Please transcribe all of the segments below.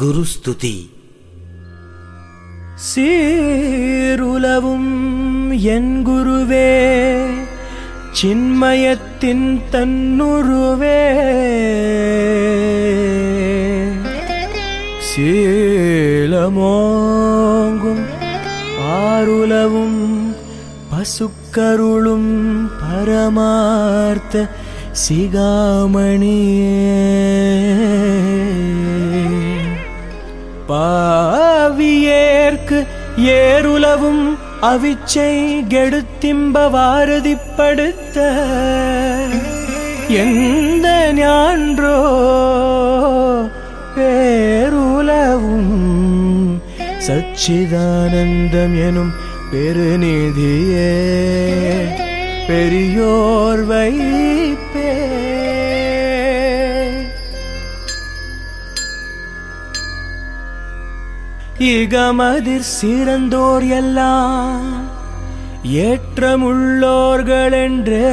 குருஸ்துதி. சீருலவும் என் குருவே, சின்மயத்தின் தன்னுருவே, சீலமோங்கும் ஆருலவும் பசுக்கருளும் பரமார்த்த சிகாமணியே, பாவியேற்கு ஏருலவும் அவிச்சை கெடுத்திம்ப வாரதிப்படுத்த எந்த ஞான்றோ பேருலவும் சச்சிதானந்தம் எனும் பெருநிதியே பெரியோர் வைப்பே. இகமதிர் சிறந்தோர் எல்லாம் ஏற்றமுள்ளோர்களென்றே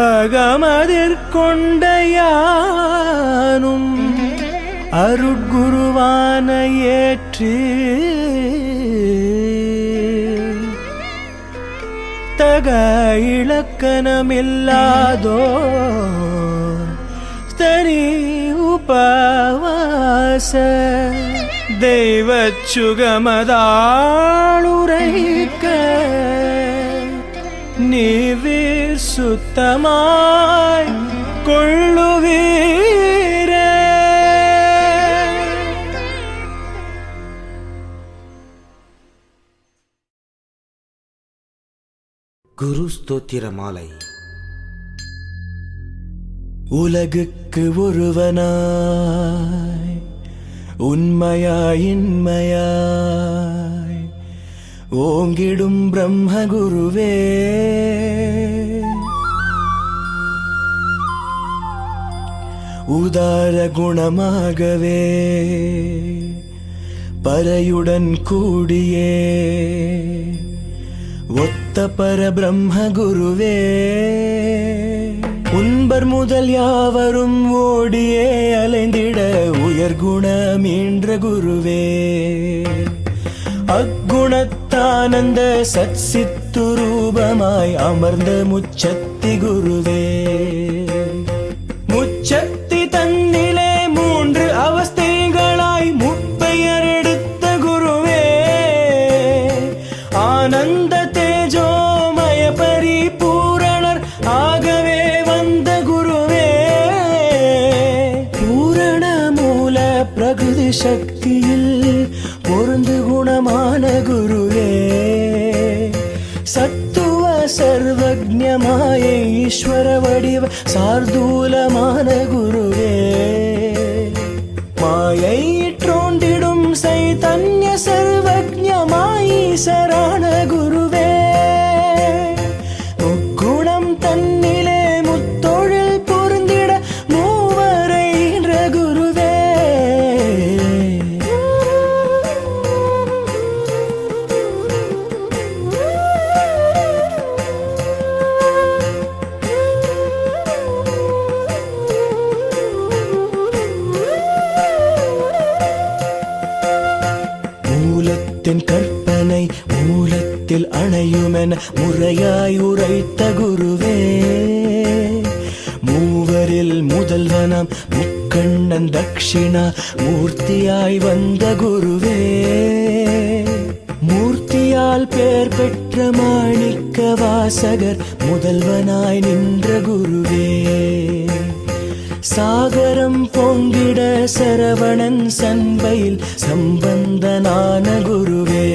அகமதிர் கொண்ட யானும் அருட்குருவான ஏற்று தக இலக்கணமில்லாதோ தனி உபவாச தெய்வச் சுகமதாளுரைக்க நீவீர் சுத்தமாய் கொள்ளுவீரே. குரு ஸ்தோத்திர மாலை. உலகுக்கு ஒருவனாய் உண்மையாய் இன்மையாய் ஓங்கிடும் பிரம்ம குருவே, உதார குணமாகவே பரையுடன் கூடியே ஒத்த பரபிரம்ம குருவே, உன்பர் முதல் யாவரும் ஓடியே அலைந்திட உயர்குண மீன்ற குருவே, அக்குணத்தானந்த சத்சித்துரூபமாய் அமர்ந்த முச்சத்தி குருவே, முச்சத்தி தன்னிலே மூன்று அவஸ்தைகளாய் முப்பெயர் எடுத்த குருவே, ஆனந்த தேஜோமய பரிபூரணர் ஆகவே வந்த குருவே, பூரண மூல பிரகிருதி சக்தியில் பொருந்து குணமான குருவே, சத்துவ சர்வஜ்ஞமாய ஈஸ்வர வடிவ சார்தூலமான குருவே, மாயை தோன்றிடும் சைதன்ய சர்வஜ்ஞமாயீசரான குருவே, முக்குணம் தன்னிலே முத்தொழில் பொருந்திட மூவரைன்ற குருவே, மூலத்தின் கற்பனை மூலத்தில் அணையுமென முறையாய் உரைத்த குருவே, மூவரில் முதல்வனாம் முக்கண்ணன் தக்ஷிணா மூர்த்தியாய் வந்த குருவே, மூர்த்தியால் பேர் பெற்ற மாணிக்க வாசகர் முதல்வனாய் நின்ற குருவே, சாகரம் பொங்கிட சரவணன் சண்பையில் சம்பந்தனான குருவே,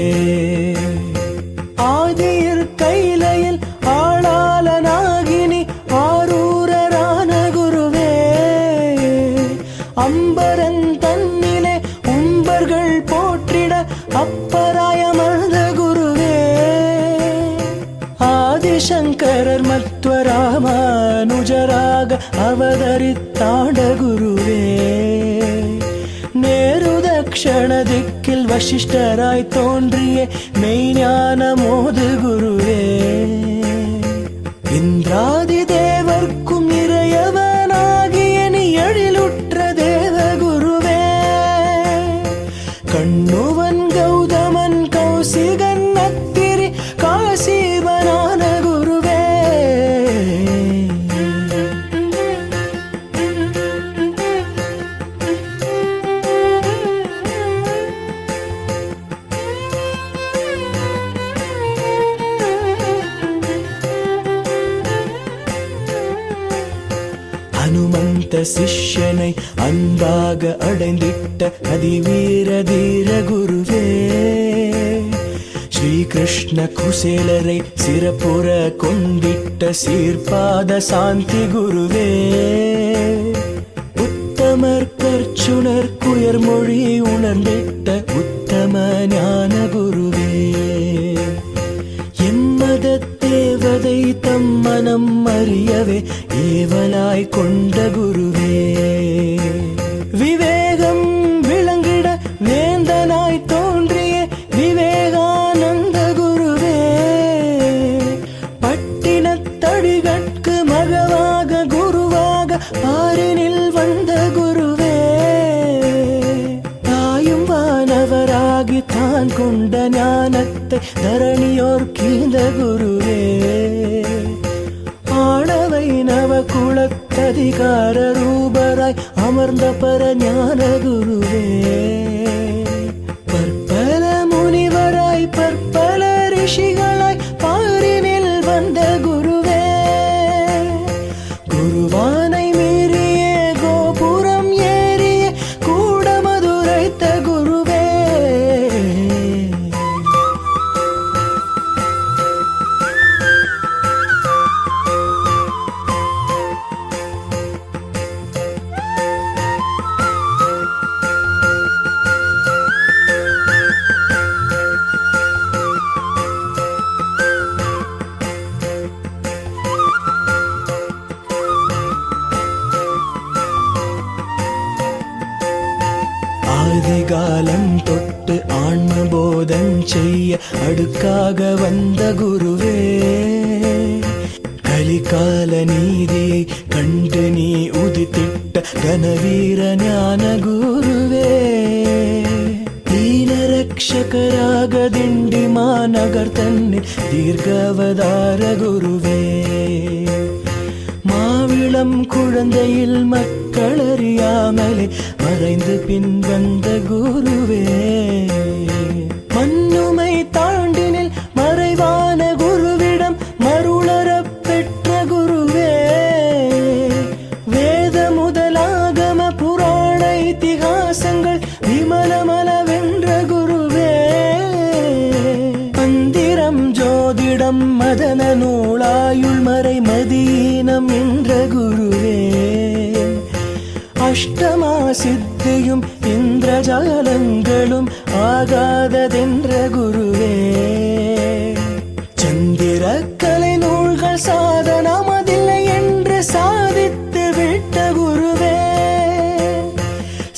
ஆதியிற் கைலையில் ஆளாளனாகினி ஆரூரரான குருவே, அம்பரன் தன்னிலே உம்பர்கள் போற்றிட அப்பராயமர்ந்த குருவே, ஆதிசங்கரர் மத்வராமானுஜராக அவதரித்தாண்ட குருவே, நேருதக்ஷண திக்கில் வசிஷ்டராய் தோன்றிய மெய்ஞான மோது குருவே, இந்திராதி தேவர்க்கும் இறையவனா அனுமந்த சிஷ்யனை அன்பாக அடைந்திட்ட அதிவீர தீர குருவே, ஸ்ரீகிருஷ்ண குசேலரை சிறப்புற கொண்டிட்ட சீர்பாத சாந்தி குருவே, உத்தமர் கற்சுணர் குயர்மொழி உணர்ந்திட்ட உத்தம ஞான குருவே, எம்மத தேவதை தம் மனம் அறியவே ஏவலாய் கொண்ட குருவே, விவேகம் விளங்கிட வேந்தனாய் தோன்றிய விவேகானந்த குருவே, பட்டினத்தடிகட்கு மகவாக குருவாக பாரினில் வந்த குருவே, தாயும் வானவராகி தான் கொண்ட ஞானத்தை தரணியோர் கீந்த குருவே, ஆணவை நவ குலத்ததிகார ரூபராய் அமர்ந்த பர ஞான குருவே, பற்பல முனிவராய் பற்பல ரிஷிகளாய் பாரினில் வந்த குருவே, குருவானை மீறிய கோபுரம் ஏறிய கூடமதுரைத்த குருவே, ஆதிகாலம் தொட்டு ஆன்மபோதம் செய்ய அடுக்காக வந்த குருவே, கலிகால நீதியை கண்டு நீ உதித்திட்ட கனவீர ஞான குருவே, தீனரக்ஷகராக திண்டி மாநகர் தன்னில் தீர்க்கவதார குருவே, மாவிளம் குழந்தையில் மக்களறியாமலே மறைந்து பின் வந்த குருவே, மண்ணுமை தாண்டினில் மறைவான குருவிடம் மருளறப் பெற்ற குருவே, வேத முதலாகம புராண இதிகாசங்கள் விமலமலவென்ற குருவே, மந்திரம் ஜோதிடம் மதன நூலாயுள் மறை மதீனம் என்ற குருவே, அஷ்டமா சித்தியும் இந்திரஜாலங்களும் ஆகாததென்ற குருவே, சந்திர கலை நூல்கள் சாதனமதில்லை என்று சாதித்து விட்ட குருவே,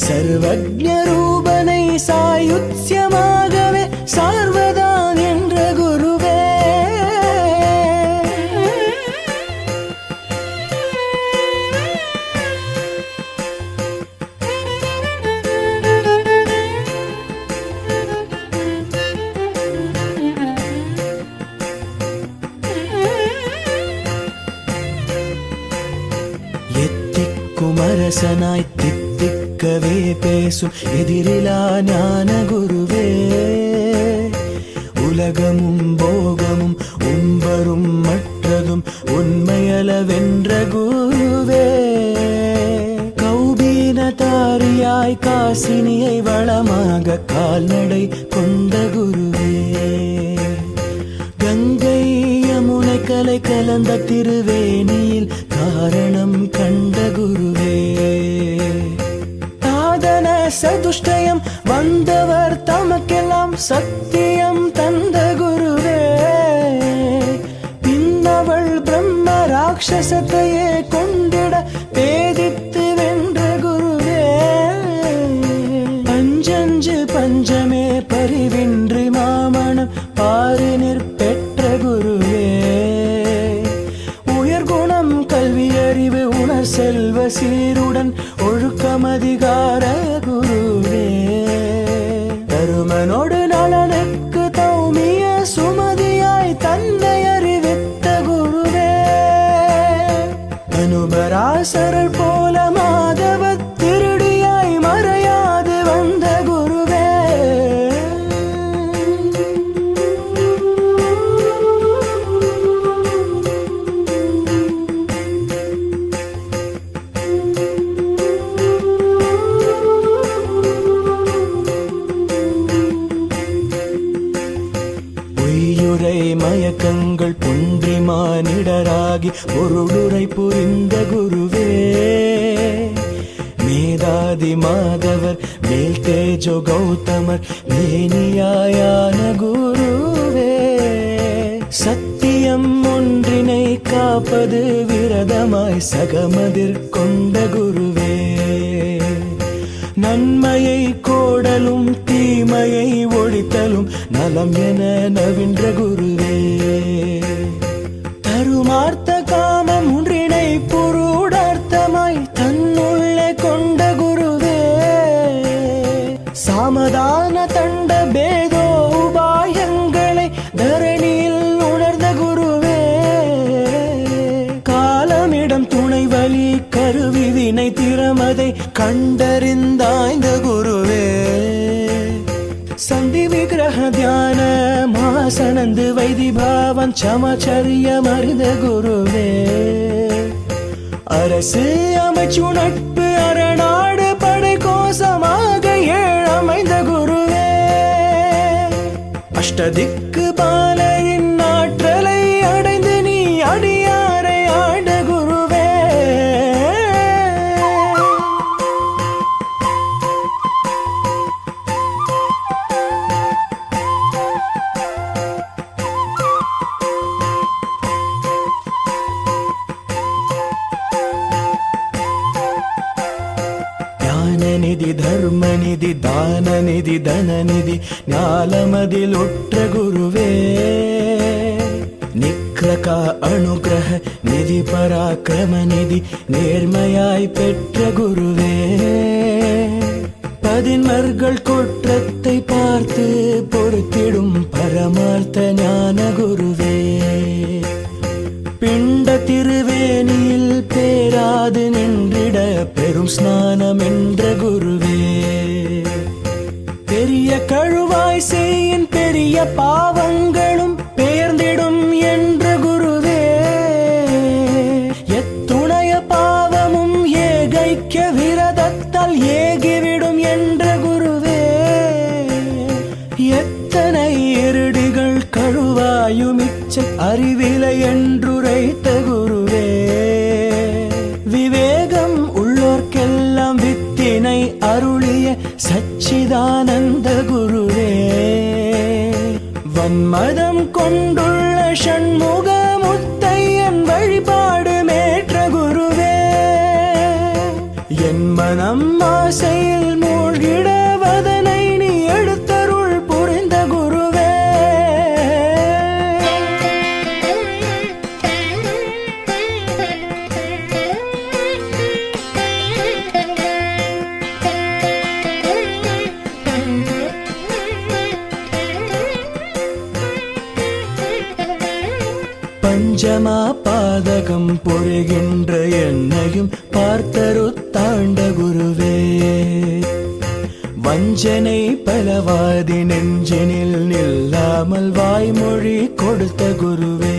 சர்வஜ்ஞ ரூபனை சாயுத்யமாகவே சார்வதான் என்ற குருவே, குமரசனாய் தித்திக்கவே பேசும் எதிரிலா ஞான குருவே, உலகமும் போகமும் உம்பரும் மற்றதும் உண்மையளவென்ற குருவே, கௌபீனதாரியாய் காசினியை வளமாக கால்நடை கொண்ட குருவே, கங்கை யமுனை கலை கலந்த திருவேணியில் காரணம் கண்ட குருவே, சாதன சதுஷ்டயம் வந்தவர் தமக்கெல்லாம் சத்தியம் தந்த குருவே, பின்னவள் பிரம்ம ராட்சசத்தையே கொண்டிட பேதித்து வென்ற குருவே, பஞ்சஞ்சு பஞ்சமே பரிவின்றி மாமணம் பாரினிற் பெற்ற குருவே, உயர்குணம் கல்வியறிவு உணர் செல்வ சீருடன் ஒழுக்கமதிகார குருவே, தருமனோடு நலனுக்கு தௌமிய சுமதியாய் தன்னை அறிவித்த குருவே, அனுபராசரல் போல மாதவ திருடியாய் மறையாது வந்த குருவே, பொருளுரை புரிந்த குருவே. மேதாதி மாதவர் மேல் தேஜோ கௌதமர் மேனியாயான குருவே. சத்தியம் ஒன்றினை காப்பது விரதமாய் சகமதிர் கொண்ட குருவே. நன்மையை கோடலும் தீமையை ஒழித்தலும் நலம் என நவின்ற குருவே. தருமார்த்த காமம் ஒன்றினை புருடார்த்தமாய் தன்னுள்ளே கொண்ட குருவே. சாமதான தண்ட பேதோ உபாயங்களை தரணியில் உணர்ந்த குருவே. காலமிடம் துணை வழி கருவி வினை திறமதை கண்டறிந்தாய்ந்த குருவே. சந்தி விக்கிரக தியான மாசனந்து வைதிபாவன் சமச்சரியம் அறிந்த குருவே. அரசு அமைச்சு நட்பு அரணாடு படை கோசமாக ஏழமைந்த குருவே. அஷ்டதிக்கு பாலரின் ஆற்றலை அடைந்து நீ அடியாரை ஆண்ட குருவே. ஞானநிதி தர்மநிதி தானநிதி தனநிதி ஞாலமதிலொற்ற குருவே. நிக்ரக அனுகிரக நிதி பராக்கிரம நிதி நேர்மையாய் பெற்ற குருவே. பதின்மர்கள் குற்றத்தை பார்த்து பொறுத்திடும் பரமார்த்த ஞான குருவே. பிண்ட திருவேணியில் பேராது நின்றிட பெரும் ஸ்நானம் என்ற குருவே. பெரிய கழுவாய் செய்யின் பெரிய பாவங்களும் பெயர்ந்திடும் என்ற குருவே. எத்துணைய பாவமும் ஏகைக்க விரதத்தால் ஏகிவிடும் என்ற குருவே. எத்தனை இருடிகள் கழுவாயுமிச்ச அறிவிலை என்றுரைத்த குருவே. விவேகம் உள்ளோர்க்கெல்லாம் வித்தினை அருளிய சச்சிதானந்த குருவே. வன்மதம் கொண்டுள்ள ஷண்முக முத்தையன் வழிபாடு மேற்ற குருவே. என் மனம் ஆசையில் மூழ்கிட வதனை நீ எடுத்தருள் புரிந்த குருவே. பஞ்சமா பாதகம் பொறுகின்ற என்னையும் பார்த்தருத்தாண்ட குருவே. வஞ்சனை பலவாதி நெஞ்சினில் நில்லாமல் வாய்மொழி கொடுத்த குருவே.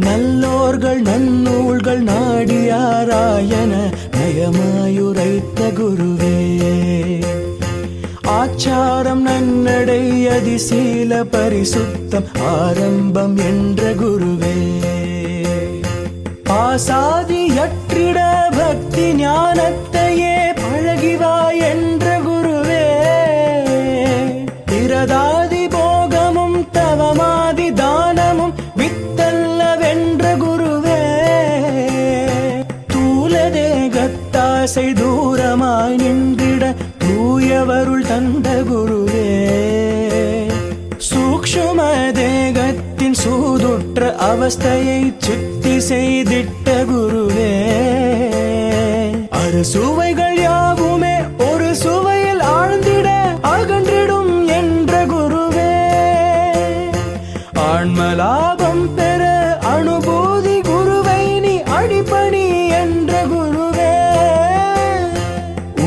நல்லோர்கள் நன்னூல்கள் நாடியாராயன நயமாயுரைத்த குருவே. ஆச்சாரம் நன்னடை அதிசீல பரிசுத்தம் ஆரம்பம் என்ற குருவே. பாசாதியற்றிட பக்தி ஞானத்தையே பழகிவா என்ற குருவே. பிரதாதி போகமும் தவமாதி தானமும் வித்தல்ல வென்ற குருவே. தூல தேகத்தாசை தூரமாய் நின்றிட தூயவருள் தந்த குருவே. சூக்ஷ்ம தேகத்தின் சூதுற்ற அவஸ்தையை சுத்தி செய்திட்ட குருவே. அறுசுவைகள் யாவுமே ஒரு சுவையில் ஆழ்ந்திட அகன்றிடும் என்ற குருவே. ஆன்மலாபம் பெற அனுபூதி குருவை நீ அடிப்பணி என்ற குருவே.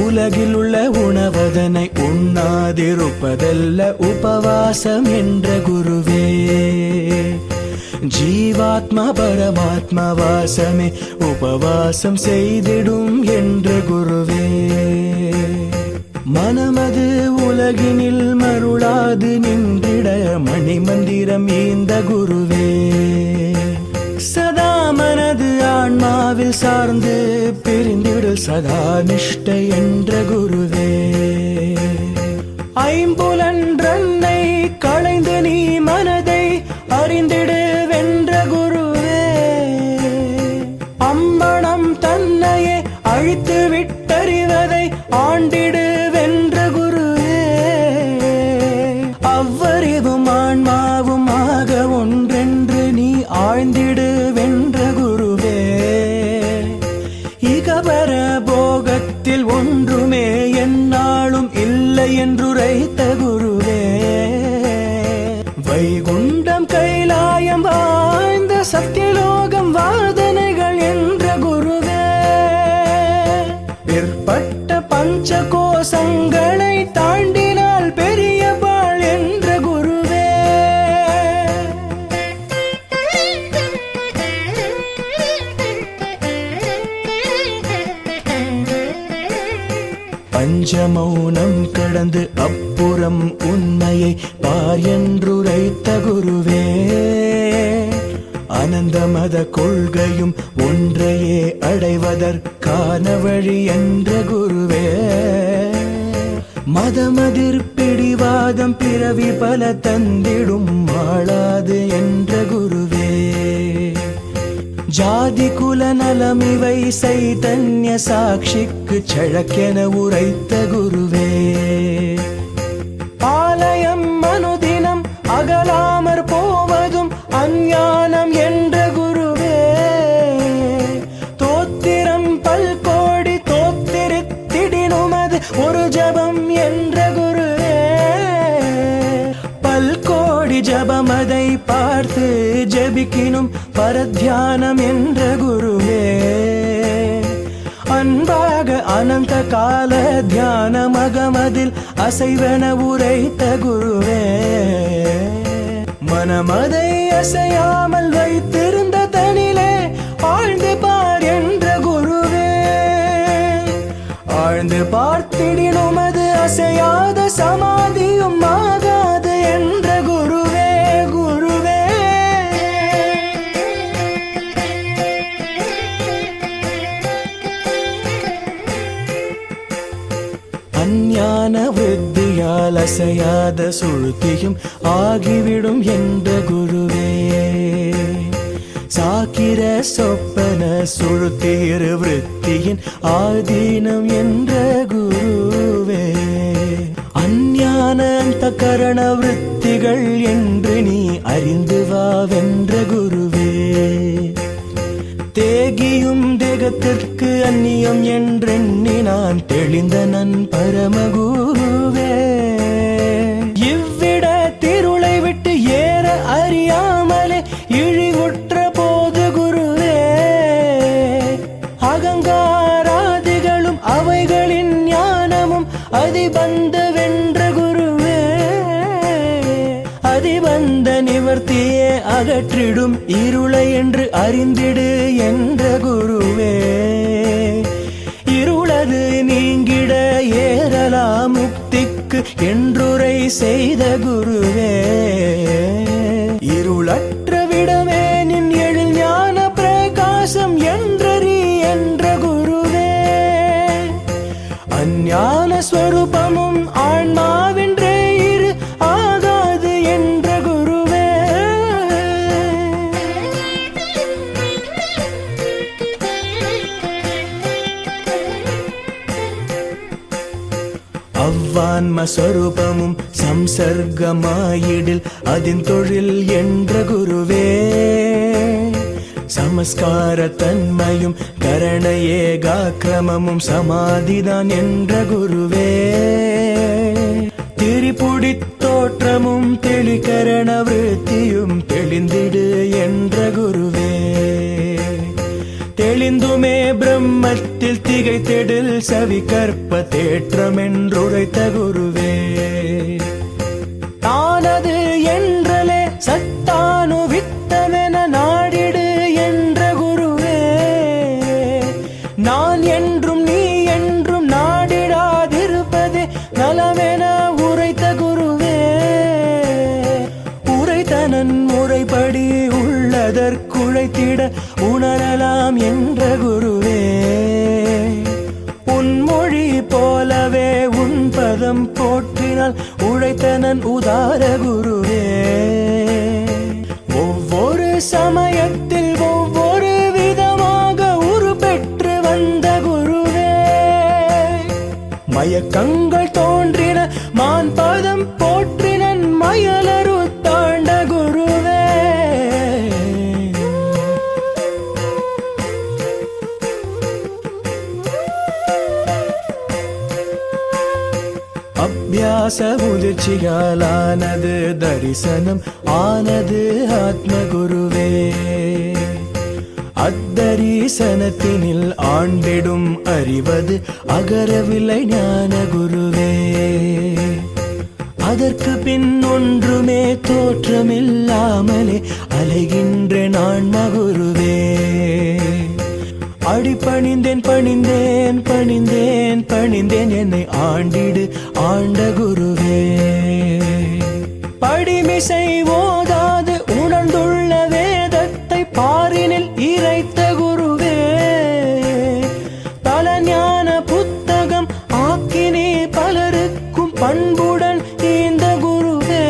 உலகில் உள்ள உணவதனை உண்ணாதிருப்பதல்ல உபவாசம் என்ற குருவே. ஜீவாத்மா பரமாத்மா வாசமே உபவாசம் செய்திடும் என்ற குருவே. மனமது உலகினில் மருளாது நின்றிட மணிமந்திரம் ஈந்த குருவே. ஆன்மாவில் சார்ந்து பிரிந்திடல் சதா நிஷ்டை என்ற குருவே. ஐம்புலன்றன்னை களைந்து நீ மனதை அறிந்திடு வென்ற குருவே. அம்பணம் தன்னையே அழித்து விட்டறிவதை ஆண்டிடு வென்ற குருவே. அவ்வறிவும் ஆன்மாவும் ஆக ஒன்றென்று நீ ஆழ்ந்திடு வென்ற குருவே. இகபர போகத்தில் ஒன்றுமே எந்நாளும் இல்லை என்றுரைத்த குருவே. வைகுண்டம் கைலாயம் வாழ்ந்த சத்தியலோகம் வாதனைகள் என்ற குருவே. பிற்பட்ட பஞ்ச கோசங்களை தாண்டினால் பெரிய பாள் என்ற குருவே. பஞ்சமௌனம் கடந்து அப்புறம் உண்மையை பார் என்றுரைத்த குருவே. அனந்த மத கொள்கையும் ஒன்றையே அடைவதற்கான வழி என்ற குருவே. மதமதிர் பிடிவாதம் பிறவி பல தந்திடும் மாளாது என்ற குருவே. ஜாதி குல நலமிவை சைதன்ய சாட்சிக்கு சழக்கென உரைத்த குருவே. ஆலயம் மனுதினம் அகலாமற் போவதும் அஞ்ஞானம் என்ற குருவே. தோத்திரம் பல்கோடி தோத்திரித்திடினுமது ஒரு ஜபம் என்ற குருவே. பல்கோடி ஜபமதை பார்த்து ஜபிக்கினும் பரத்தியானம் என்ற குருவே. அன்பாக அனந்த கால தியான மகமதில் அசைவன உரைத்த குருவே. மனமதை அசையாமல் வைத்திருந்த தனிலே ஆழ்ந்து பார் என்ற குருவே. ஆழ்ந்து பார்த்திடினும் அது அசையாத சமாதியும் ஆகாது என்ற குருவே. குருவே அஞ்ஞான விருத்தியால் அசையாத சுழுத்தியும் ஆகிவிடும் என்ற குருவே. சாக்கிர சொப்பன சுழுத்திரு விருத்தியின் ஆதீனம் என்ற குருவே. அஞ்ஞான அந்த கரண விருத்திகள் என்று நீ அறிந்து வா வென்ற குருவே. தேகியும் தேகத்திற்கு அந்நியம் என்றெண்ணி நான் தெளிந்த நன் பரமகுருவே. இவ்விட திருளை விட்டு ஏற அறியாமலே இழிவுற்ற போது குருவே. அகங்காராதிகளும் அவைகளின் ஞானமும் அதிபந்த வென்ற குருவே. அதிபந்த நிவர்த்தியே அகற்றிடும் இருளை என்று அறிந்திடு என்ற குருவே. இருளது நீங்கிட ஏறலாம் முக்திக்கு என்றுரை செய்த குருவே. இருளற்ற விடமே நின் எழில் ஞான பிரகாசம் என்றறி என்ற குருவே. அஞ்ஞான ஸ்வரூபமும் ஆன்மாவென்றே இரு ஆகாது என்ற குருவே. அவ்வான்ம ஸ்வரூபமும் சம்சர்க்கமாயிடில் அதின் தொழில் என்ற குருவே. சமஸ்கார தன்மையும் கரண ஏகாக்கிரமமும் சமாதிதான் என்ற குருவே. திரிபுடி தோற்றமும் தெளிகரண விருத்தியும் தெளிந்திடு என்ற குருவே. தெளிந்துமே பிரம்மத்தில் திகைத்திடில் சவி கற்ப தேற்றம் என்றுரைத்த குருவே. தானது என்றலே சத்தானு வித்தமென நாடிடு என்ற குருவே. நான் என்றும் நீ என்றும் நாடிடாதிருப்பதே நலமென உரைத்த குருவே. உரைத்தனன் முறைப்படி உள்ளதற்குழைத்திட உணரலாம் என்ற உரைத்தனன் உதார குருவே. ஒவ்வொரு சமயத்தில் ஒவ்வொரு விதமாக உருப்பெற்று வந்த குருவே. மயக்கங்கள் தோன்றின மான் பதம் போற்றினன் மயலரு தாண்ட குருவே. அபியாச முதிர்ச்சியாலானது தரிசனம் ஆனது ஆத்ம குருவே. அத்தரிசனத்தினில் ஆண்டிடும் அறிவது அகரவில்லை ஞான குருவே. அதற்கு பின் ஒன்றுமே தோற்றமில்லாமலே அலைகின்ற நான் மகுருவே. அடிபணிந்தேன் பணிந்தேன் பணிந்தேன் பணிந்தேன் என்னை ஆண்டிடு ஆண்ட குருவே. படிமிசை ஓதாது உணர்ந்துள்ள வேதத்தை பாரினில் இறைத்த குருவே. பல ஞான புத்தகம் ஆக்கினே பலருக்கும் பண்புடன் ஈந்த குருவே.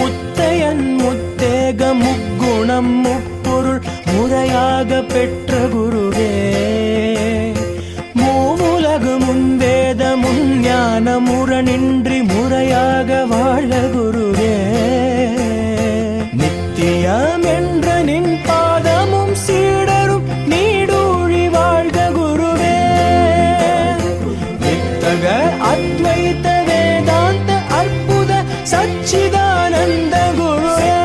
முத்தையன் முத்தேக முக்குணம் முப்பொருள் முறையாக பெற்ற குருவே. மூவுலகு முன்வேத முன்ஞான முரணின்றி முறையாக வாழ குருவே. நித்தியம் என்ற நின் பாதமும் சீடரும் நீடூழி வாழ்க குருவே. வித்தக அத்வைத வேதாந்த அற்புத சச்சிதானந்த குருவே.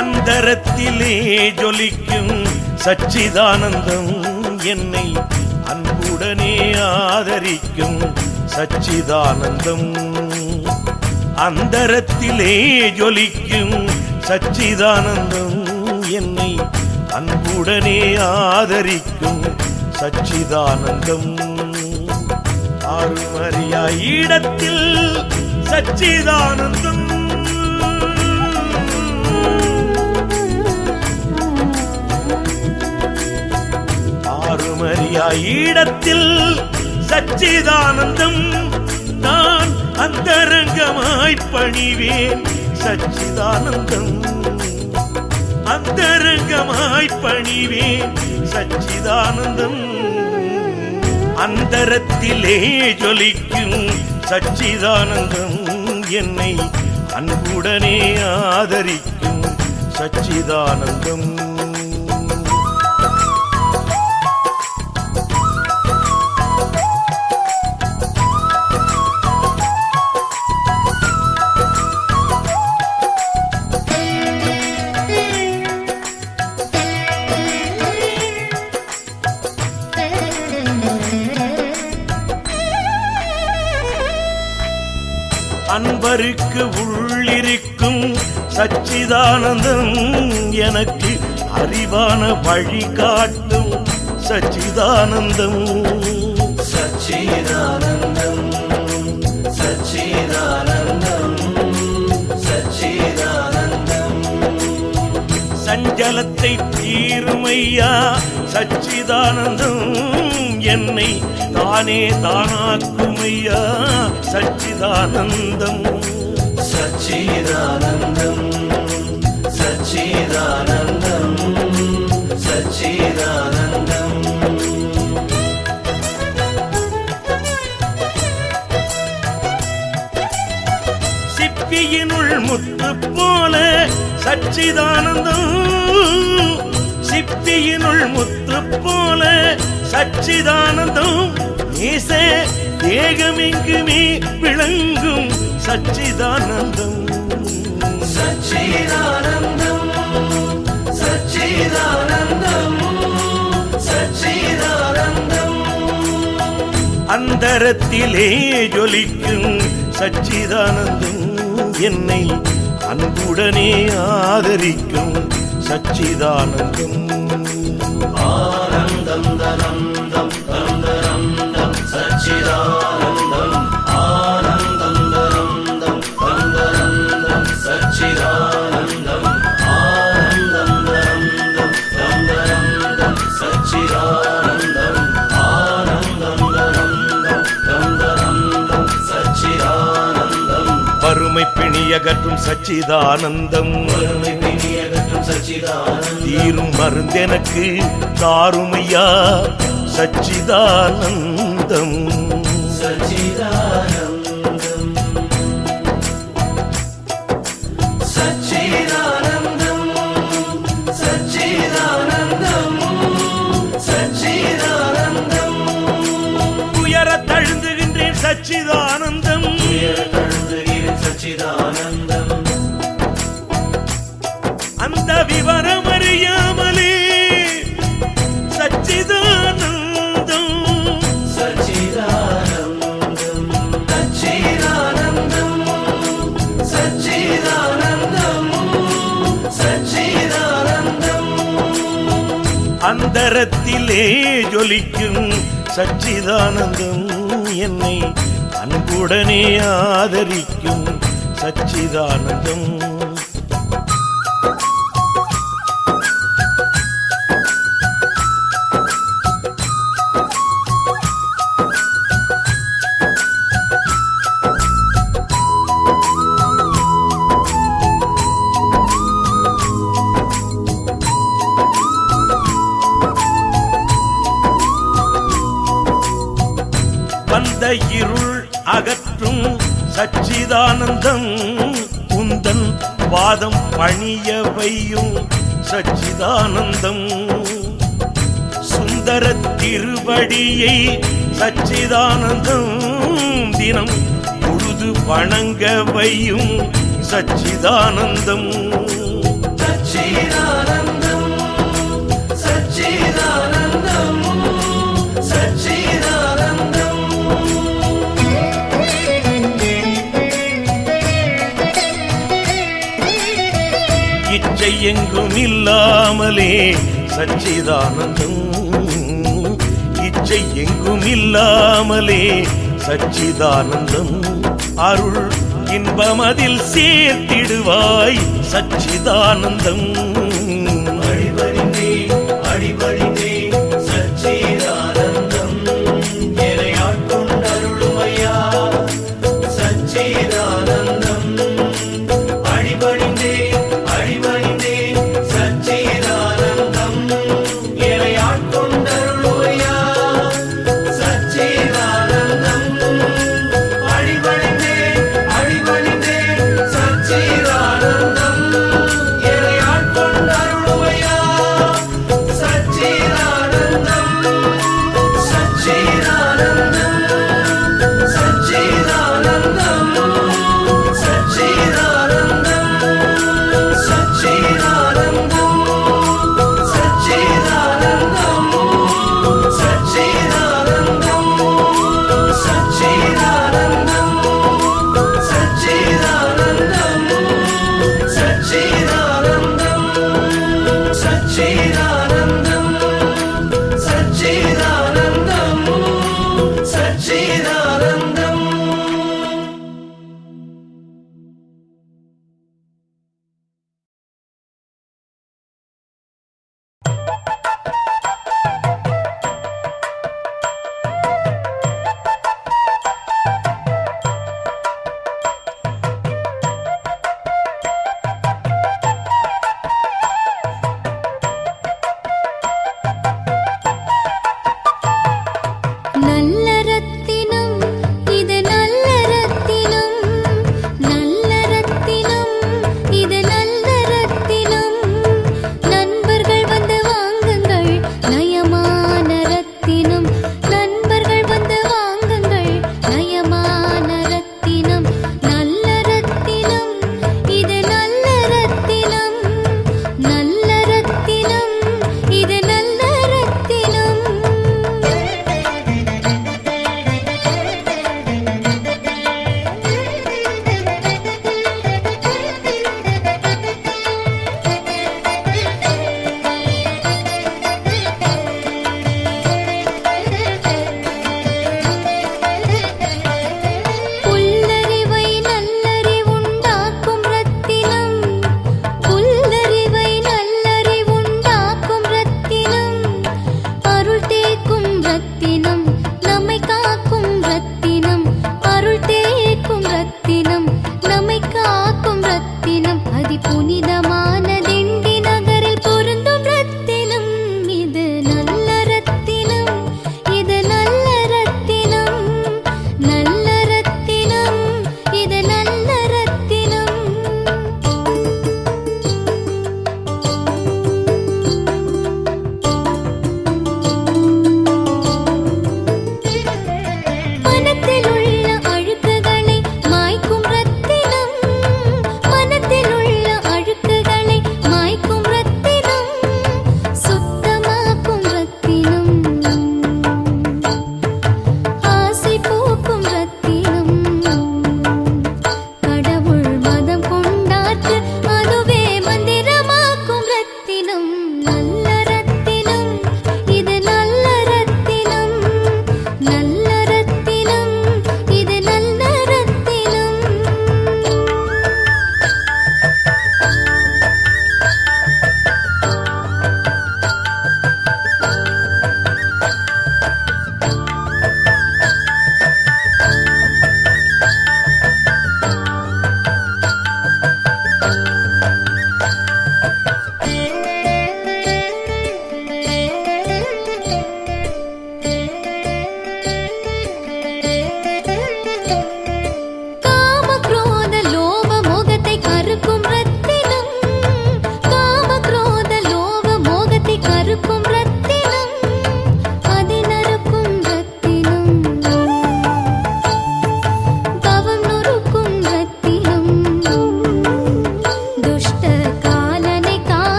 அந்தரத்திலே ஜொலிக்கும் சச்சிதானந்தம் என்னை அன்புடனே ஆதரிக்கும் சச்சிதானந்தம். அந்தரத்திலே ஜொலிக்கும் சச்சிதானந்தம் என்னை அன்புடனே ஆதரிக்கும் சச்சிதானந்தம். ஆறுமறியா இடத்தில் சச்சிதானந்தம். ஆறுமறியா இடத்தில் சச்சிதானந்தம். நான் அந்தரங்கமாய் பணிவேன் சச்சிதானந்தம். அந்தரங்கமாய் பணிவேன் சச்சிதானந்தம். அந்தரத்திலே ஜொலிக்கும் சச்சிதானந்தம் என்னை அன்புடனே ஆதரிக்கும் சச்சிதானந்தம். அன்பருக்கு உள்ளிருக்கும் சச்சிதானந்தம் எனக்கு அறிவான வழி காட்டும் சச்சிதானந்தம். சச்சிதானந்தம் சச்சிதானந்தம் சச்சிதானந்தம். சஞ்சலத்தை தீருமையா சச்சிதானந்தம், என்னை தானே தானாக்குமையா சச்சிதானந்தம். சச்சிதானந்தம் சச்சிதானந்தம் சச்சிதானந்தம். சிப்பியினுள் முத்து போல சச்சிதானந்தம், சிப்பியினுள் முத்து போல சச்சிதானந்தம். நேச தேகமெங்குமே விளங்கும் சச்சிதானந்தம். சச்சிதானந்தம் சச்சிதானந்தம் சச்சிதானந்தம். அந்தரத்திலே ஜொலிக்கும் சச்சிதானந்தம், என்னை அன்புடனே ஆதரிக்கும் சச்சிதானந்தம். ஆனந்தம் தனந்தம் தந்தரந்தம் சச்சிதானந்தம். ஆனந்தம் தனந்தம் தந்தரந்தம் சச்சிதானந்தம். ஆனந்தம் தனந்தம் தந்தரந்தம் சச்சிதானந்தம். ஆனந்தம் தனந்தம் தந்தரந்தம் சச்சிதானந்தம். வறுமை பிணியகற்றும் சச்சிதானந்தம், வறுமை பிணியகற்றும் சச்சிதானந்தம். தீரும் மருந்தெனக்கு தாருமையா சச்சிதானந்தம். சச்சிதானந்தம் சச்சிதானந்தம் சச்சிதானந்தம் சச்சிதானந்தம். உயர தழுந்துகின்றேன் சச்சிதானந்தம், சச்சிதானந்தம். அந்த விவரம் அறியாமலே சச்சிதானந்தம். சச்சிதானந்தம் சச்சிதானந்தம் சச்சிதானந்தம் சச்சிதானந்தம். அந்தரத்திலே ஜொலிக்கும் சச்சிதானந்தம், என்னை அன்புடனே ஆதரிக்கும் சச்சிதானந்தம். வந்த இருள் அகற்றும் சச்சிதானந்தம், உந்தன் பாதம் பணிய வையும் சச்சிதானந்தம். சுந்தர திருவடியை சச்சிதானந்தம், தினம் பொழுது வணங்க வையும் சச்சிதானந்தம். சச்சிதானந்தம் சச்சிதானந்தம் சச்சிதானந்தம். இச்சை எங்கும் இல்லாமலே சச்சிதானந்தம், இச்சை எங்கும் இல்லாமலே சச்சிதானந்தம். அருள் இன்பமதில் சேர்த்திடுவாய் சச்சிதானந்தம். அடிபணிந்தே அடிபணிந்தே சச்சிதானந்தம். என்னை ஆட்கொண்டருளுமையா சச்சிதானந்தம். அடிபணிந்தே அடிபணிந்தே சச்சிதானந்தம். என்னை ஆட்கொண்டருளுமையா சச்சிதானந்தம். அடிபணிந்தே அடிபணிந்தே சச்சிதானந்தம். என்னை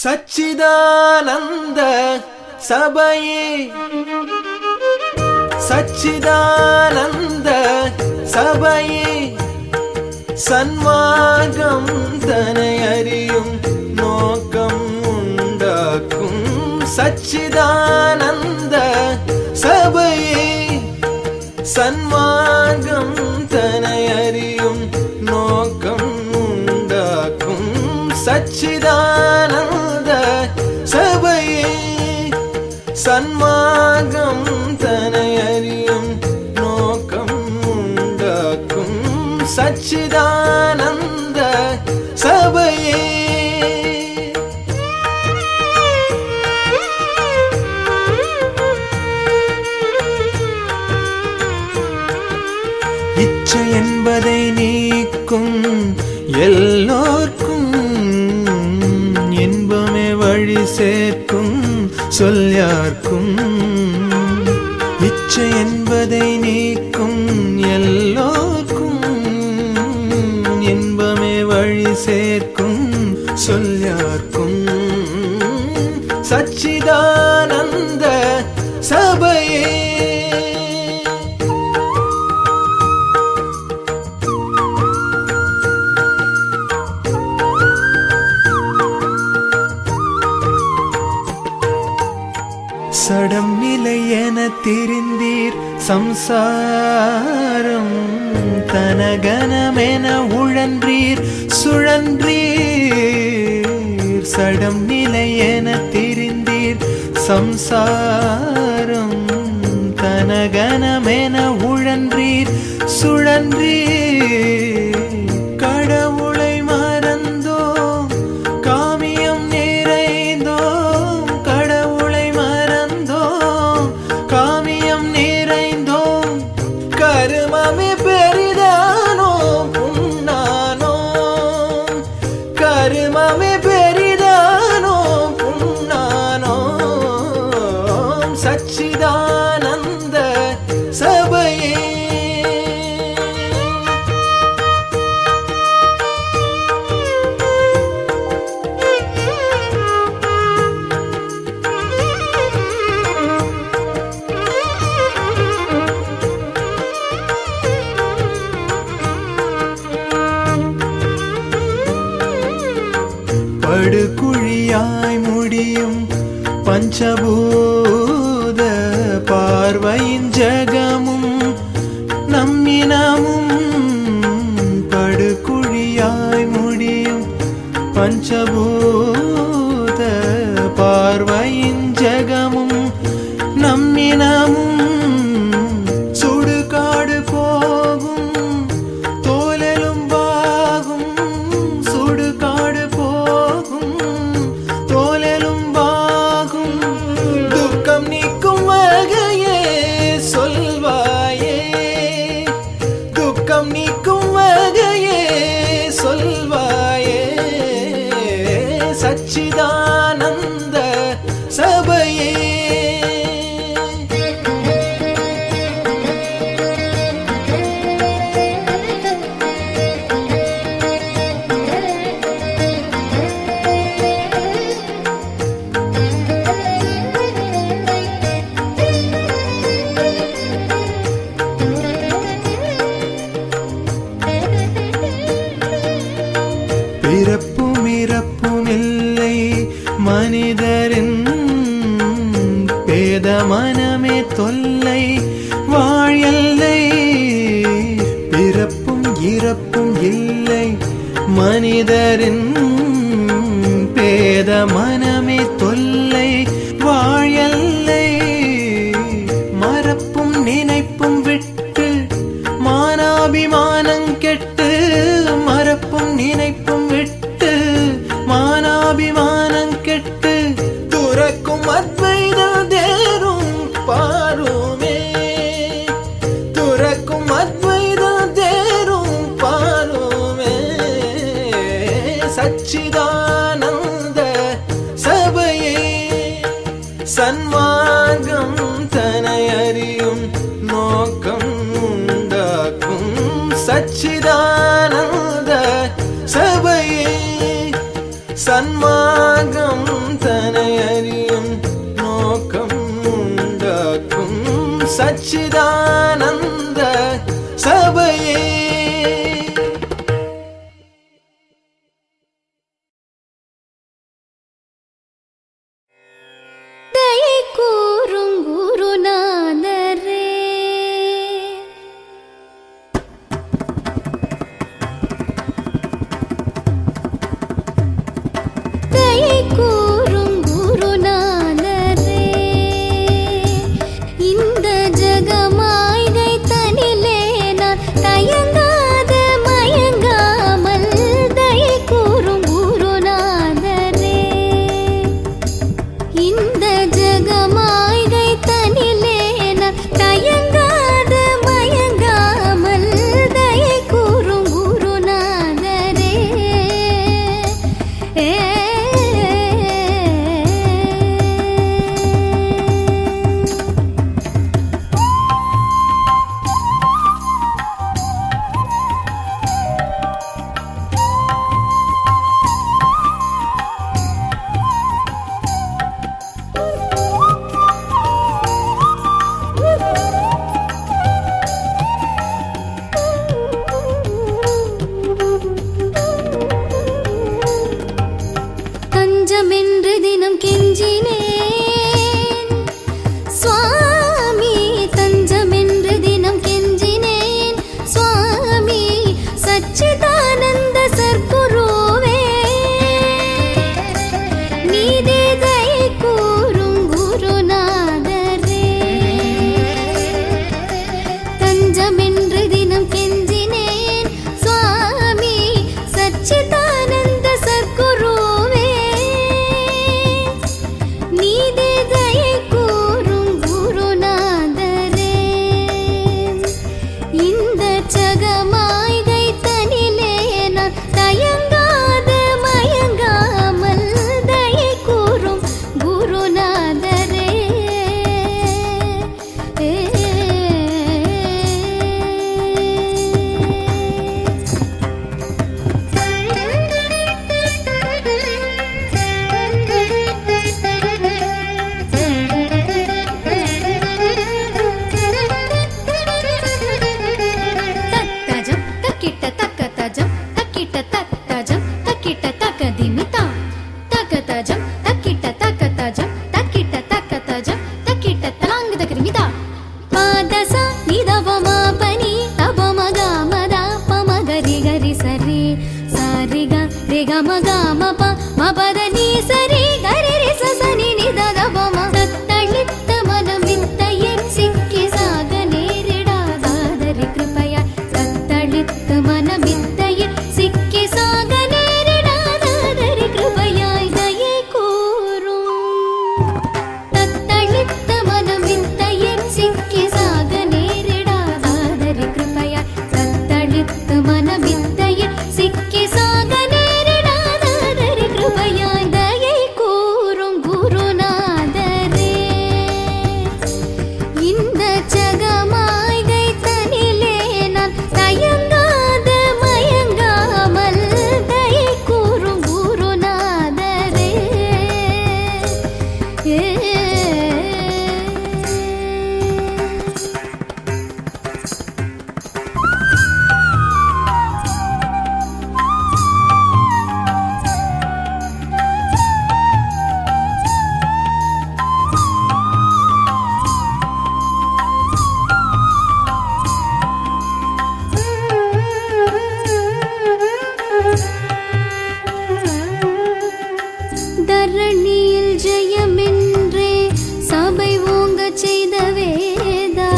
சச்சிதானந்த சபையே சச்சிதானந்த சபையே சன்மார்க்கம் தனை அறியும் நோக்கம் உண்டாக்கும் சச்சிதானந்த சபையே சன்மார்க்கம் தனை அறியும் நோக்கம் உண்டாக்கும் சச்சிதானந்த சபையே சன்மார்க்கம் தனை அறியும் நோக்கம் உண்டாக்கும் சச்சிதானந்த சபையே இச்சை என்பதை நீக்கும் எல்லோர்க்கும் இன்பமே வழி சேர்க்கும் சொல் யார்க்கும் இச்சை என்பதை நீக்கும் எல்லோர்க்கும் இன்பமே வழி சேர்க்கும் சொல் யார்க்கும் சச்சிதானந்த சபையே சடம் நிலை என திரிந்தீர் சம்சாரம் தனகனமென உழன்றீர் சுழன்றீர் சடம் நிலை என திரிந்தீர் சம்சாரம் தனகனமென உழன்றீர் சுழன்றீர் கடவுளை மறந்தோம் காமியம் நிறைந்தோம் கடவுளை மறந்தோம் காமியம் நிறைந்தோம் கருமமே பெரிதானோ புண்ணானோ கருமமே பெரிதானோ புண்ணானோ சச்சிதானந்த சபையே படுகுழியாய் முடியும் பஞ்சபூத பார்வையின் ஜகமும் நம்மினமும் படுகுழியாய் முடியும் பஞ்சபூத பார்வையின் ஜகமும் நம்மினமும் சுடுகாடு போகும் தோலெலும் பாகும் சுடுகாடு போகும் தோலெலும் பாகும் துக்கம் நீக்கும் வகையே சொல்வாயே துக்கம் நீக்கும் வகையே சொல்வாயே சச்சிதானந்த சபையே பிறப்பும் இறப்பும் இல்லை மனிதரின் பேத மனமே தொல்லை வாழல்லை பிறப்பும் இறப்பும் இல்லை மனிதரின் பேத மனமே தொல்லை வாழல்லை மறப்பும் நினைப்பும் விட்டு மானாபிமானம் கெட்டு மறப்பும் நினைப்பும் விட்டு மானாபிமானம் கெட்டு துறக்கும் அத்வைதம் தேரும் பாருமே துறக்கும் அத்வைதம் தேரும் பாருமே சச்சிதானந்த சபையே சன்மார்க்கம் தனை அறியும் நோக்கம் உண்டாக்கும் சச்சிதானந்த சபையே சன்மார்க்கம் தஞ்சமென்று தினம் கெஞ்சினேன் சுவாமி, தஞ்சமென்று தினம் கெஞ்சினேன் சுவாமி, சச்சிதானந்த சர்க்குருவே நீதே தயை கூறும் குருநாதரே. தஞ்சமென்று தினம் கெஞ்சினேன் சுவாமி, சச்சிதானந்த சர்க்குருவே நீதே தயை கூறும் குருநாதரே. இந்த ஜகமாய்கை தனிலே நான் தயங்காத மயங்காமல் தயை கூறும் குருநாதரே. தத்தஜம் தக்கிட்ட தக்கதஜம் தக்கிட்ட தத்தஜம் தக்கிட்ட தக்கதிமிதா தக்கதஜம் தக்கிட்ட தக்கதஜம் தக்கிட்ட தக்கதஜம் தக்கிட்ட தலாங்கு தக்கதிமிதா பாதச நிதவமா பனி தபமகமதா பமகரி கரி சரி சாரிக ரிகமகமப மபத நீ சரி கரி ரி சசனி நிததபம தத்தளித்த மனமித்தையே சிக்கி சாக நேரிடாதாதரி கிருபையா தத்தளித்த மனமித்தையே சிக்கி சாக நேரிடாதாதரி கிருபையாய் தயை கூறும். தத்தளித்த மனமித்தையே சிக்கி சாக நேரிடாதாதரி கிருபையாய் தத்தளித்த மனமித்தையே சிக்கி சாக நேரிடாதாதரி கிருபையாய் தயை கூறும் குருநாதரே. இந்த ஜகமாய்கை தனிலே நான் தயங்காத மயங்காமல் தயை கூறும் குருநாதரே. தரணியில் ஜெயமென்றே சபை ஓங்கச் செய்த வேதா.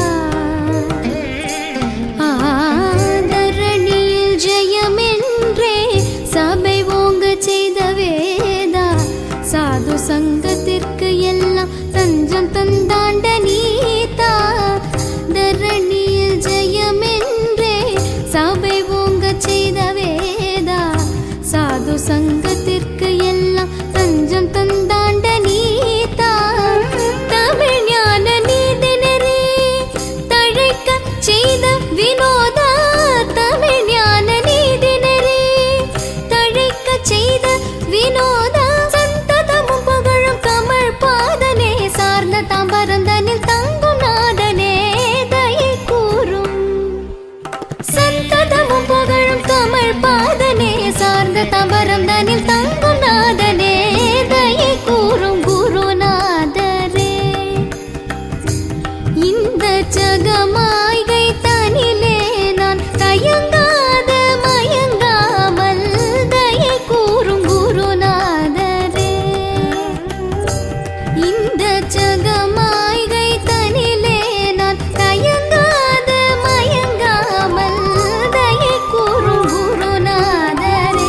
தரணியில் ஜெயமென்றே சபை ஓங்கச் செய்த வேதா. சாது சங்கத்திற்கு எல்லாம் தஞ்சம் தந்தாண்ட நீதா. தரணியில் ஜெயமென்றே சபை ஓங்கச் செய்த வேதா. சாது சங்கத்திற்கு எல்லாம் தஞ்சம் தந்தாண்ட நீதா. தமிழ் ஞான நீதினரே தழைக்க செய்த வினோதா. தமிழ் ஞான நீதினரே தழைக்க செய்த வினோதா. சந்ததமும் புகழும் கமழ் பாதனே சார்ந்த தாம்பரந்தனில் தங்கும் நாதனே தயை கூறும். சந்ததமும் புகழும் கமழ் பாதனே சார்ந்த தாம்பரந்தனில் தங்கும் நாதனே தயை கூறும் குருநாதரே. இந்த ஜகமாய்கை தனிலே நான் தயங்காத மயங்காமல் தயை கூறும் குருநாதரே. இந்த ஜகமாய்கை தனிலே நான் தயங்காத மயங்காமல் தயை கூறும் குருநாதரே.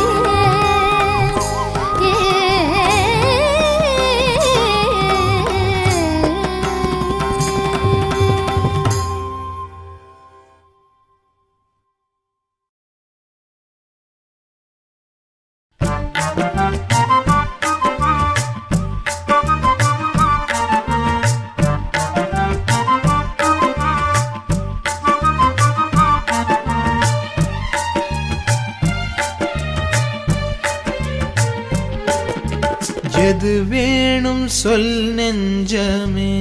எது வேணும் சொல் நெஞ்சமே,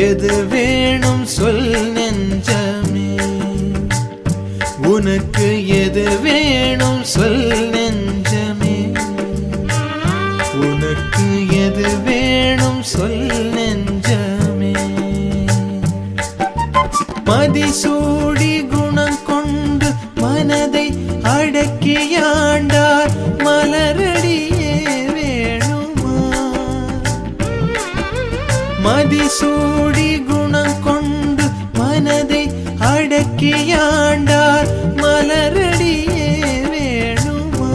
எது வேணும் சொல் நெஞ்சமே, உனக்கு எது வேணும் சொல் நெஞ்சமே, அடக்கியாண்டார் மலரடியே வேணுமா மதிசூடி குணம் கொண்டு மனதை அடக்கியாண்டார் மலரடியே வேணுமா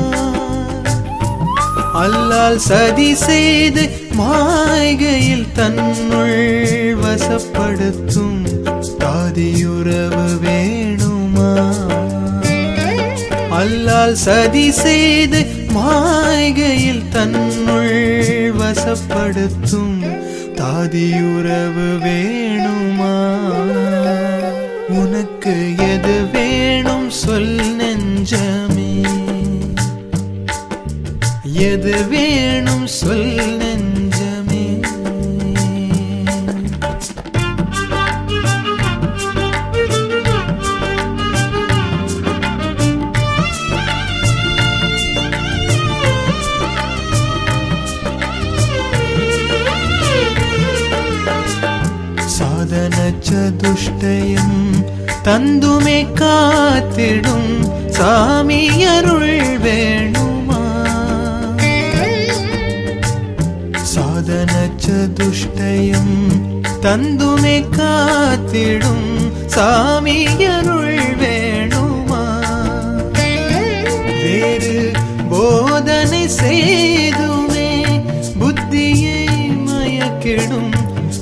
அல்லால் சதி செய்து மாய்கையில் தன்னுள் வசப்படுத்தும் தாதியுறவு வேணுமா அல்லால் சதி செய்து மாய்கையில் தன்னுள் வசப்படுத்தும் தாதியுறவு வேணுமா உனக்கு எது வேணும் சொல் நெஞ்சமே எது வேணும் சொல் நெஞ்சமே சாதன சதுஷ்டயம் தந்துமே காத்திடும் சாமி அருள் வேணுமா சாதன சதுஷ்டயம் தந்துமே காத்திடும் சாமி அருள் வேணுமா வேறு போதனை செய்துமே புத்தியை மயக்கிடும்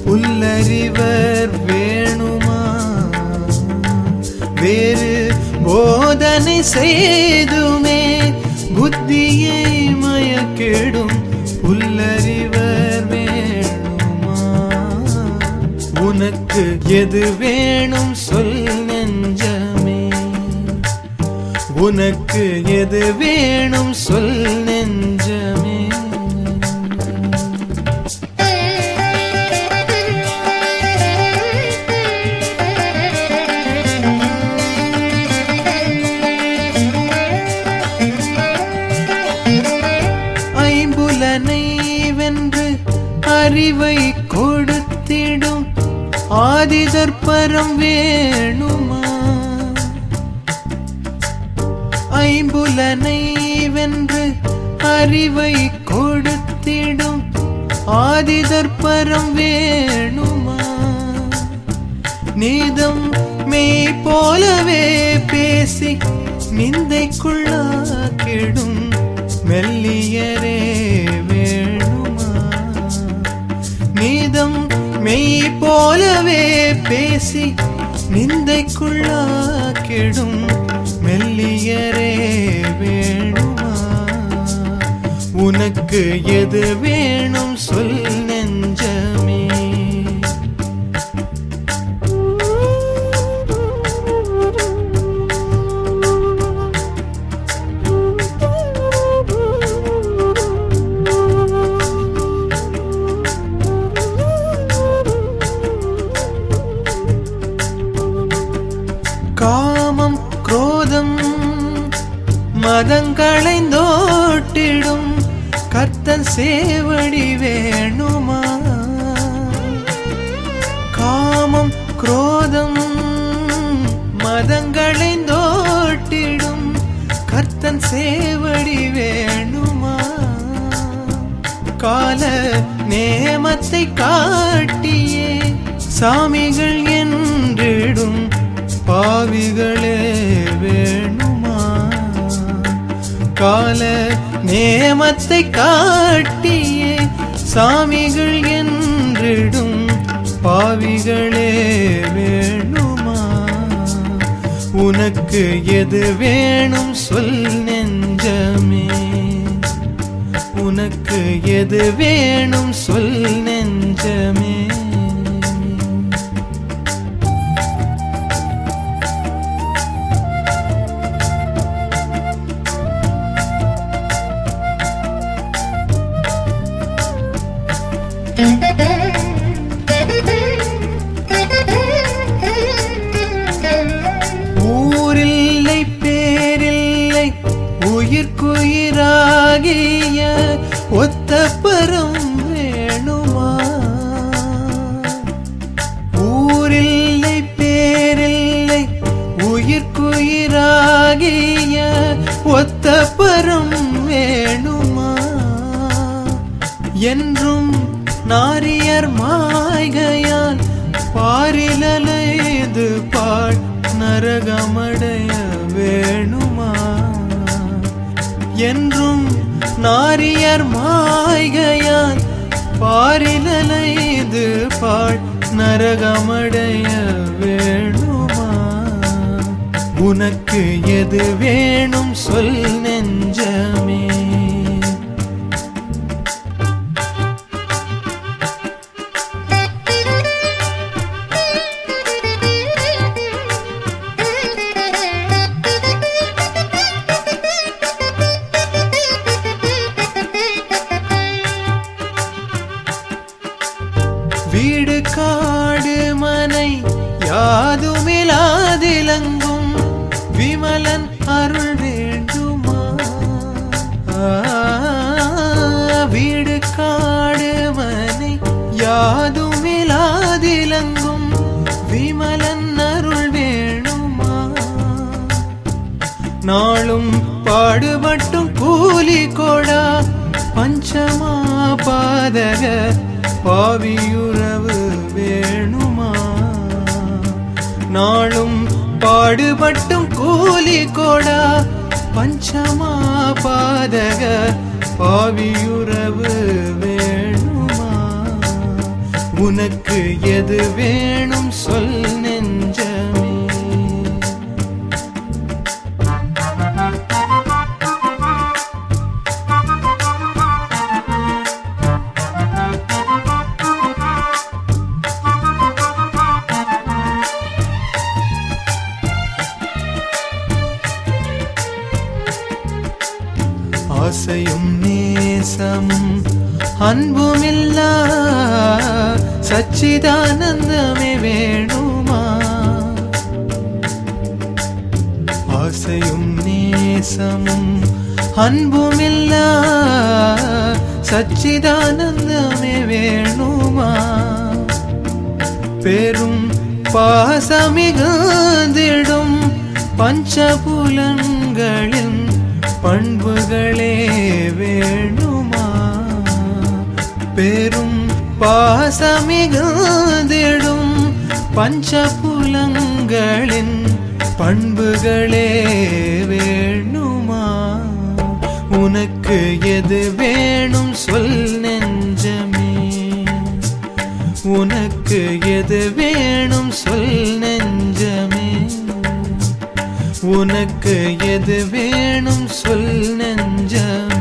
புல்லறிவர் வேணுமா வேறு போதனை செய்துமே புத்தியை மயக்கிடும் புல்லறிவர் வேணுமா உனக்கு எது வேணும் சொல் நெஞ்சமே உனக்கு எது வேணும் சொல் நெஞ்சமே வென்று அறிவை கொடுத்திடும் ஆதிதற்பரம் வேணுமா ஐம்புலனை வென்று அறிவை கொடுத்திடும் ஆதிதற்பரம் வேணுமா நீதம் மெய் போலவே பேசி நிந்தைக்குள்ளாக்கிடும் மெல்லியரே வேணுமா நீதம் மெய் போலவே பேசி நிந்தைக்குள்ளாக்கிடும் மெல்லியரே வேணுமா உனக்கு எது வேணும் சொல் நெஞ்சமே காமம் குரோதம் மதங்களைந்தோட்டிடும் கர்த்தன் சேவடி வேணுமா காமம் குரோதம் மதங்களைந்தோட்டிடும் கர்த்தன் சேவடி வேணுமா கால நேமத்தை காட்டியே சாமிகள் என்றிடும் பாவிகளே வேணுமா கால நேமத்தை காட்டியே சாமிகள் என்றிடும் பாவிகளே வேணுமா உனக்கு எது வேணும் சொல் நெஞ்சமே உனக்கு எது வேணும் சொல் நெஞ்சமே ஊரில்லை பேரில்லை உயிர்க்குயிராகிய ஒத்தப்பரம் வேணுமா ஊரில்லை பேரில்லை உயிர்க்குயிராகிய ஒத்த பரம் வேணுமா? என்றும் நாரியர் மாய்கையால் பாரிலலைது பாழ் நரகமடைய வேணுமா? என்றும் நாரியர் மாய்கையால் பாரிலலைது பாழ் நரகமடைய வேணுமா? உனக்கு எது வேணும் சொல் நெஞ்சமே. வீடு காடு மனை யாதுமிலாதிலங்கும் விமலன் அருள் வேண்டுமா? வீடு காடு மனை யாதுமிலாதிலங்கும் விமலன் அருள் வேணுமா? நாளும் பாடுபட்டும் கூலி கொடா பஞ்சமா பாதக பாவியுறவு வேணுமா? நாளும் பாடுபட்டும் கூலி கொடா பஞ்சமா பாதக பாவியுறவு வேணுமா? உனக்கு எது வேணும் சொல் நெஞ்சமே. ஆசையும் நேசமும் அன்புமில்லா சச்சிதானந்தமே வேணுமா? ஆசையும் நேசமும் அன்புமில்லா சச்சிதானந்தமே வேணுமா? பெரும் பாசமிகுந்திடும் பஞ்சபுலன்களின் பண்புகளே வேணுமா? பெரும் பாசமிகுந்திடும் பஞ்சபுலன்களின் பண்புகளே வேணுமா? உனக்கு எது வேணும் சொல் நெஞ்சமே. உனக்கு எது வேணும் சொல் நெஞ்சமே. உனக்கு எது வேணும் சொல் நெஞ்சமே.